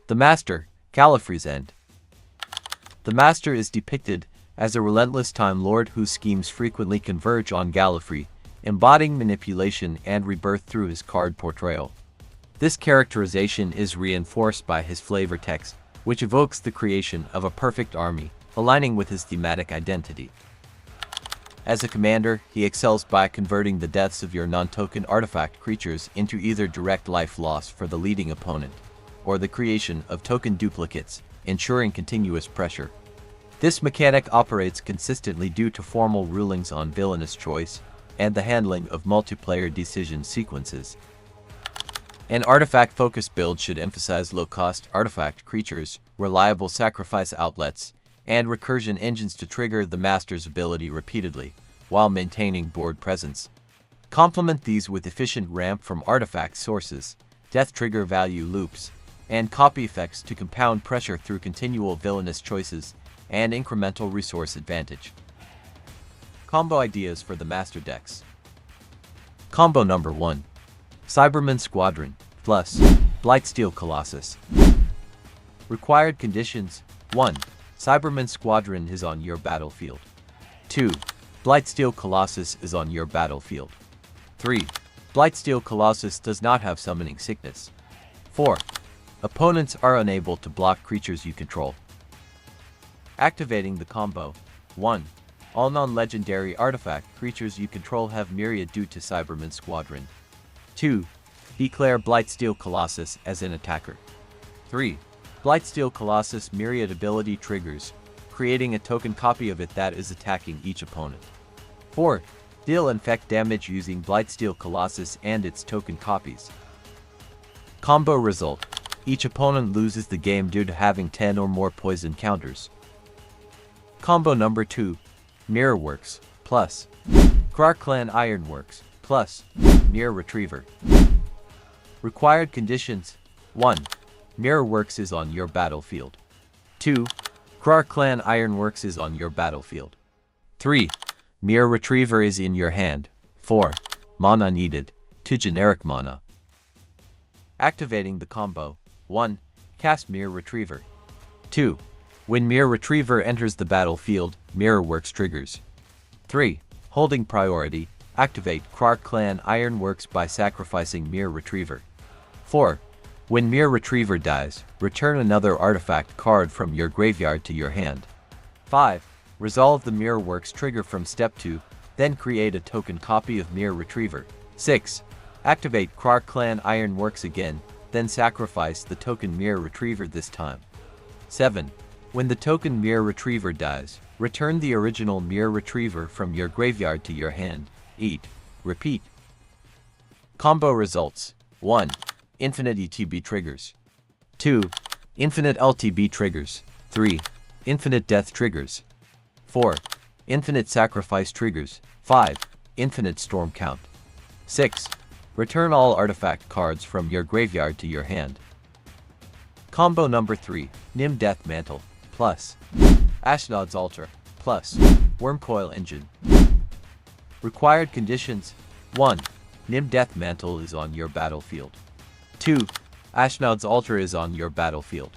The Master, Gallifrey's End. The Master is depicted as a relentless Time Lord whose schemes frequently converge on Gallifrey, embodying manipulation and rebirth through his card portrayal. This characterization is reinforced by his flavor text, which evokes the creation of a perfect army, aligning with his thematic identity. As a commander, he excels by converting the deaths of your non-token artifact creatures into either direct life loss for the leading opponent, or the creation of token duplicates, ensuring continuous pressure. This mechanic operates consistently due to formal rulings on villainous choice and the handling of multiplayer decision sequences. An artifact-focused build should emphasize low-cost artifact creatures, reliable sacrifice outlets, and recursion engines to trigger the Master's ability repeatedly, while maintaining board presence. Complement these with efficient ramp from artifact sources, death trigger value loops, and copy effects to compound pressure through continual villainous choices and incremental resource advantage. Combo ideas for the Master decks. Combo number 1. Cyberman Squadron plus Blightsteel Colossus. Required conditions: 1. Cyberman Squadron is on your battlefield. 2. Blightsteel Colossus is on your battlefield. 3. Blightsteel Colossus does not have summoning sickness. 4. Opponents are unable to block creatures you control. Activating the combo: 1. All non-legendary artifact creatures you control have myriad due to Cyberman Squadron. 2. Declare Blightsteel Colossus as an attacker. 3. Blightsteel Colossus myriad ability triggers, creating a token copy of it that is attacking each opponent. 4. Deal infect damage using Blightsteel Colossus and its token copies. Combo result: each opponent loses the game due to having 10 or more poison counters. Combo number 2. Mirrorworks plus Krark-Clan Ironworks plus Mirror Retriever. Required conditions: 1. Mirrorworks is on your battlefield. 2. Krark-Clan Ironworks is on your battlefield. 3. Mirror Retriever is in your hand. 4. Mana needed: 2 generic mana. Activating the combo: 1. Cast Mirror Retriever. 2. When Mirror Retriever enters the battlefield, Mirrorworks triggers. 3. Holding priority: activate Krark-Clan Ironworks by sacrificing Mirror Retriever. 4. When Mirror Retriever dies, return another artifact card from your graveyard to your hand. 5. Resolve the Mirrorworks trigger from step 2, then create a token copy of Mirror Retriever. 6. Activate Krark-Clan Ironworks again, then sacrifice the token Mirror Retriever this time. 7. When the token Mirror Retriever dies, return the original Mirror Retriever from your graveyard to your hand. 8. Repeat. Combo results: 1. Infinite ETB triggers. 2. Infinite LTB triggers. 3. Infinite death triggers. 4. Infinite sacrifice triggers. 5. Infinite storm count. 6. Return all artifact cards from your graveyard to your hand. Combo number 3. Nim Deathmantle plus Ashnod's Altar plus Wurmcoil Engine. Required conditions: 1. Nim Deathmantle is on your battlefield. 2. Ashnod's Altar is on your battlefield.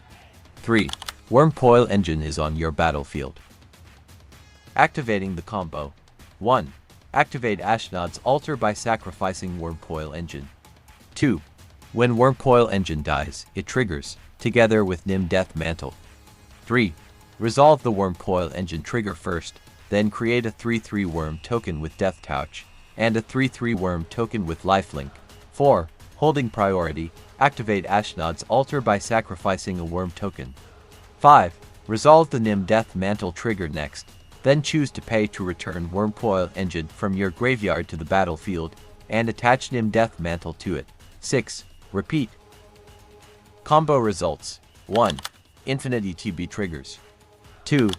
3. Wurmcoil Engine is on your battlefield. Activating the combo: 1. Activate Ashnod's Altar by sacrificing Wurmcoil Engine. 2. When Wurmcoil Engine dies, it triggers, together with Nim Deathmantle. 3. Resolve the Wurmcoil Engine trigger first, then create a 3/3 worm token with Death Touch, and a 3/3 worm token with Lifelink. 4. Holding priority: activate Ashnod's Altar by sacrificing a worm token. 5. Resolve the Nim Deathmantle trigger next, then choose to pay to return Wurmcoil Engine from your graveyard to the battlefield, and attach Nim Deathmantle to it. 6. Repeat. Combo results: 1. Infinite ETB triggers. 2.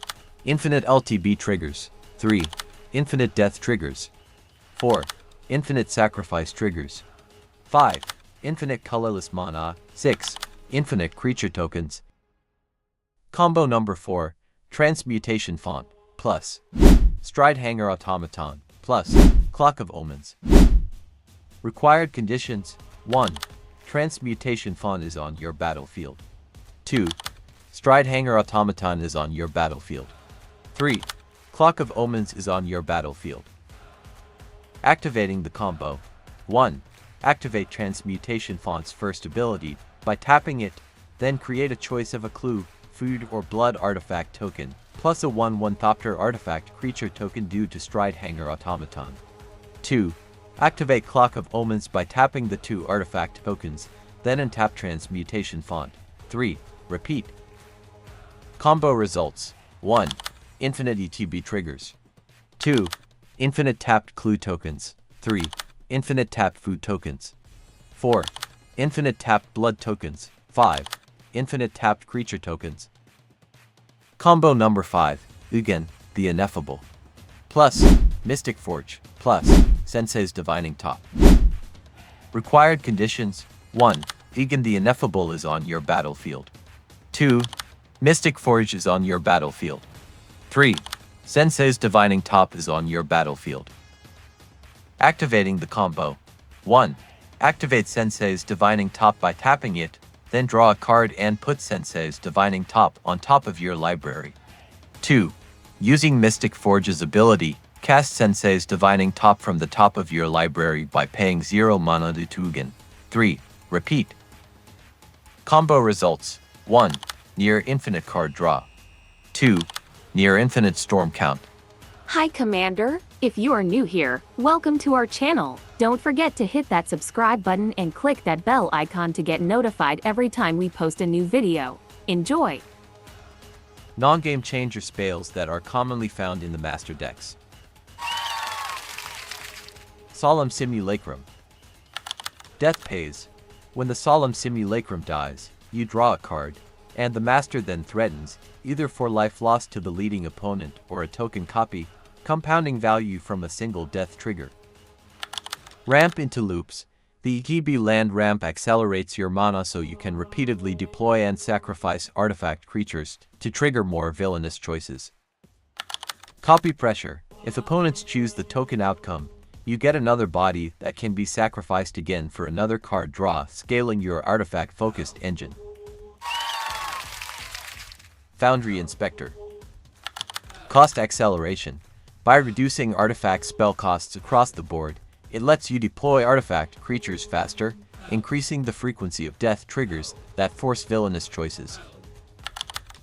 Infinite LTB triggers. 3. Infinite death triggers. 4. Infinite sacrifice triggers. 5. Infinite colorless mana. 6. Infinite creature tokens. Combo number 4. Transmutation font plus Stridehangar Automaton plus Clock of Omens. Required conditions: 1. Transmutation font is on your battlefield. 2. Stridehangar Automaton is on your battlefield. 3. Clock of Omens is on your battlefield. Activating the combo. 1. Activate Transmutation Font's first ability by tapping it, then create a choice of a clue, food or blood artifact token, plus a 1/1 Thopter artifact creature token due to Stridehangar Automaton. 2. Activate Clock of Omens by tapping the 2 artifact tokens, then untap Transmutation Font. 3. Repeat. Combo results. 1. Infinite ETB triggers. 2. Infinite tapped clue tokens. 3. Infinite tapped food tokens. 4. Infinite tapped blood tokens. 5. Infinite tapped creature tokens. Combo number 5. Ugin, the Ineffable. Plus, Mystic Forge. Plus, Sensei's Divining Top. Required conditions. 1. Ugin the Ineffable is on your battlefield. 2. Mystic Forge is on your battlefield. 3. Sensei's Divining Top is on your battlefield. Activating the combo. 1. Activate Sensei's Divining Top by tapping it, then draw a card and put Sensei's Divining Top on top of your library. 2. Using Mystic Forge's ability, cast Sensei's Divining Top from the top of your library by paying 0 mana to Ugin. 3. Repeat. Combo results. 1. Near infinite card draw. 2. Near infinite storm count. Hi Commander, if you are new here, welcome to our channel. Don't forget to hit that subscribe button and click that bell icon to get notified every time we post a new video. Enjoy! Non-game changer spells that are commonly found in the master decks. Solemn Simulacrum. Death pays. When the Solemn Simulacrum dies, you draw a card, and the master then threatens, either for life lost to the leading opponent or a token copy, compounding value from a single death trigger. Ramp into loops. The ETB land ramp accelerates your mana so you can repeatedly deploy and sacrifice artifact creatures to trigger more villainous choices. Copy pressure. If opponents choose the token outcome, you get another body that can be sacrificed again for another card draw, scaling your artifact-focused engine. Foundry Inspector. Cost acceleration. By reducing artifact spell costs across the board, it lets you deploy artifact creatures faster, increasing the frequency of death triggers that force villainous choices.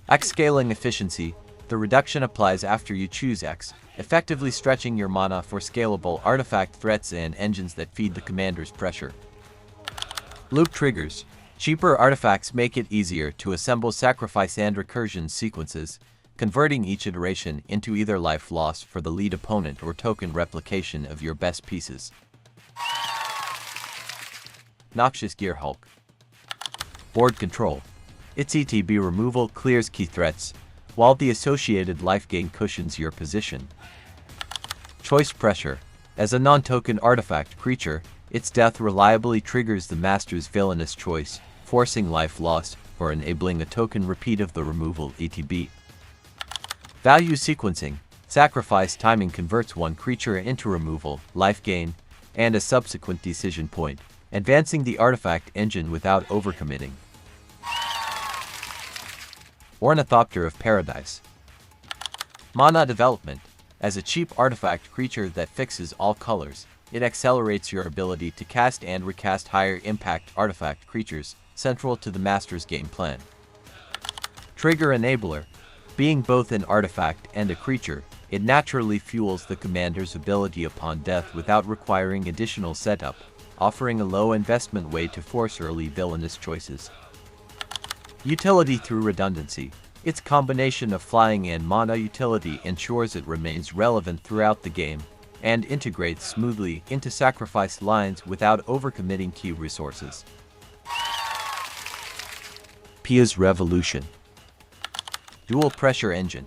X scaling efficiency. The reduction applies after you choose X, effectively stretching your mana for scalable artifact threats and engines that feed the commander's pressure. Loop triggers. Cheaper artifacts make it easier to assemble sacrifice and recursion sequences, converting each iteration into either life loss for the lead opponent or token replication of your best pieces. Noxious Gear Hulk. Board control. Its ETB removal clears key threats, while the associated life gain cushions your position. Choice pressure. As a non-token artifact creature, its death reliably triggers the master's villainous choice, forcing life lost or enabling a token repeat of the removal ETB. Value sequencing. Sacrifice timing converts one creature into removal, life gain, and a subsequent decision point, advancing the artifact engine without overcommitting. Ornithopter of Paradise. Mana development. As a cheap artifact creature that fixes all colors, it accelerates your ability to cast and recast higher impact artifact creatures, central to the master's game plan. Trigger enabler. Being both an artifact and a creature, it naturally fuels the commander's ability upon death without requiring additional setup, offering a low investment way to force early villainous choices. Utility through redundancy. Its combination of flying and mana utility ensures it remains relevant throughout the game, and integrates smoothly into sacrifice lines without overcommitting key resources. Pia's Revolution. Dual Pressure Engine.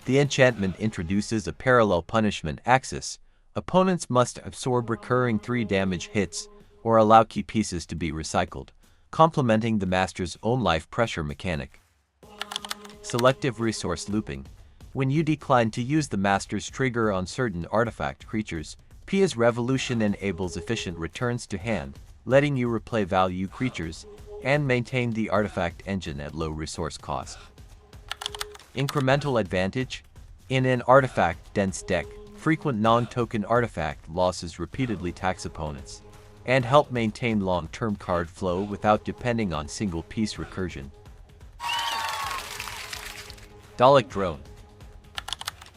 The enchantment introduces a parallel punishment axis. Opponents must absorb recurring 3 damage hits, or allow key pieces to be recycled, complementing the master's own life pressure mechanic. Selective Resource Looping. When you decline to use the master's trigger on certain artifact creatures, Pia's Revolution enables efficient returns to hand, letting you replay value creatures, and maintain the artifact engine at low resource cost. Incremental advantage: in an artifact-dense deck, frequent non-token artifact losses repeatedly tax opponents, and help maintain long-term card flow without depending on single-piece recursion. Dalek Drone.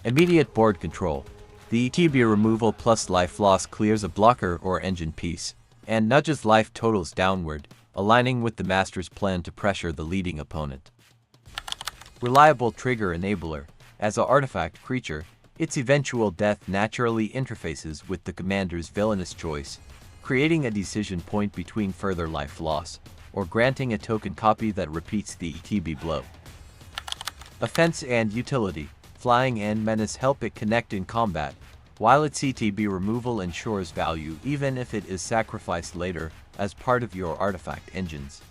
Immediate board control. The ETB removal plus life loss clears a blocker or engine piece, and nudges life totals downward, aligning with the Master's plan to pressure the leading opponent. Reliable trigger enabler. As an artifact creature, its eventual death naturally interfaces with the commander's villainous choice, creating a decision point between further life loss, or granting a token copy that repeats the ETB blow. Offense and utility. Flying and menace help it connect in combat, while its ETB removal ensures value even if it is sacrificed later as part of your artifact engines.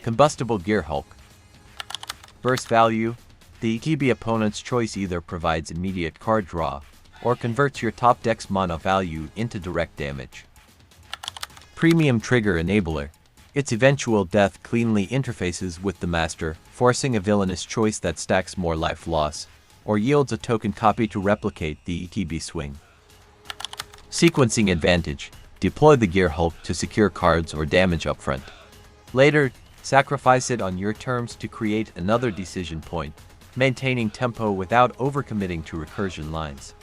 Combustible Gear Hulk. Burst value. The ETB opponent's choice either provides immediate card draw, or converts your top deck's mana value into direct damage. Premium Trigger Enabler. Its eventual death cleanly interfaces with the Master, forcing a villainous choice that stacks more life loss, or yields a token copy to replicate the ETB swing. Sequencing advantage. Deploy the Gear Hulk to secure cards or damage upfront. Later, sacrifice it on your terms to create another decision point, maintaining tempo without overcommitting to recursion lines.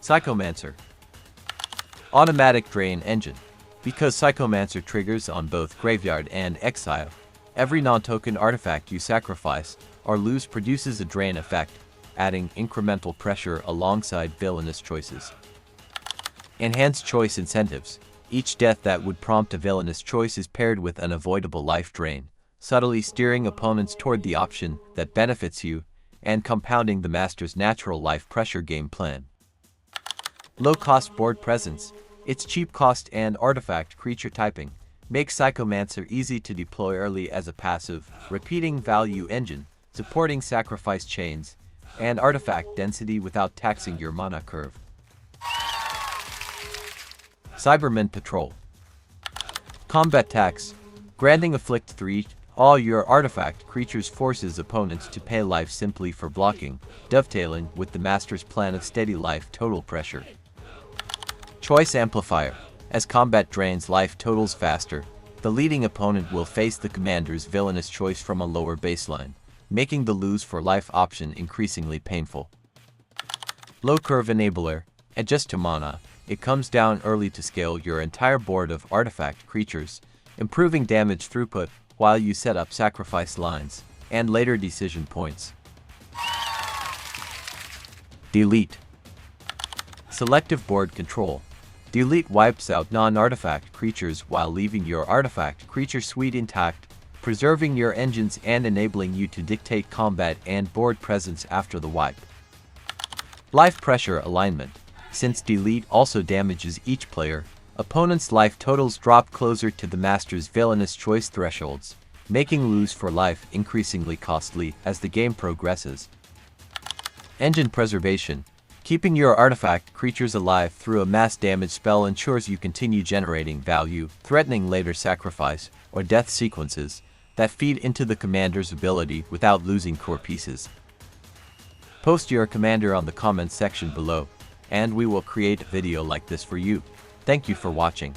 Psychomancer. Automatic Drain Engine. Because Psychomancer triggers on both Graveyard and Exile, every non-token artifact you sacrifice or lose produces a drain effect, adding incremental pressure alongside villainous choices. Enhanced choice incentives. Each death that would prompt a villainous choice is paired with an avoidable life drain, subtly steering opponents toward the option that benefits you, and compounding the Master's natural life pressure game plan. Low-cost board presence. Its cheap cost and artifact creature typing makes Psychomancer easy to deploy early as a passive, repeating value engine, supporting sacrifice chains, and artifact density without taxing your mana curve. Cyberman Patrol. Combat tax. Granting Afflict 3, all your artifact creatures forces opponents to pay life simply for blocking, dovetailing with the Master's plan of steady life total pressure. Choice Amplifier. As combat drains life totals faster, the leading opponent will face the commander's villainous choice from a lower baseline, making the lose for life option increasingly painful. Low Curve Enabler. Adjust to mana. It comes down early to scale your entire board of artifact creatures, improving damage throughput while you set up sacrifice lines and later decision points. Delete. Selective Board Control. Delete wipes out non-artifact creatures while leaving your artifact creature suite intact, preserving your engines and enabling you to dictate combat and board presence after the wipe. Life Pressure Alignment. Since delete also damages each player, opponents' life totals drop closer to the Master's villainous choice thresholds, making lose for life increasingly costly as the game progresses. Engine Preservation. Keeping your artifact creatures alive through a mass damage spell ensures you continue generating value, threatening later sacrifice or death sequences that feed into the commander's ability without losing core pieces. Post your commander on the comments section below, and we will create a video like this for you. Thank you for watching.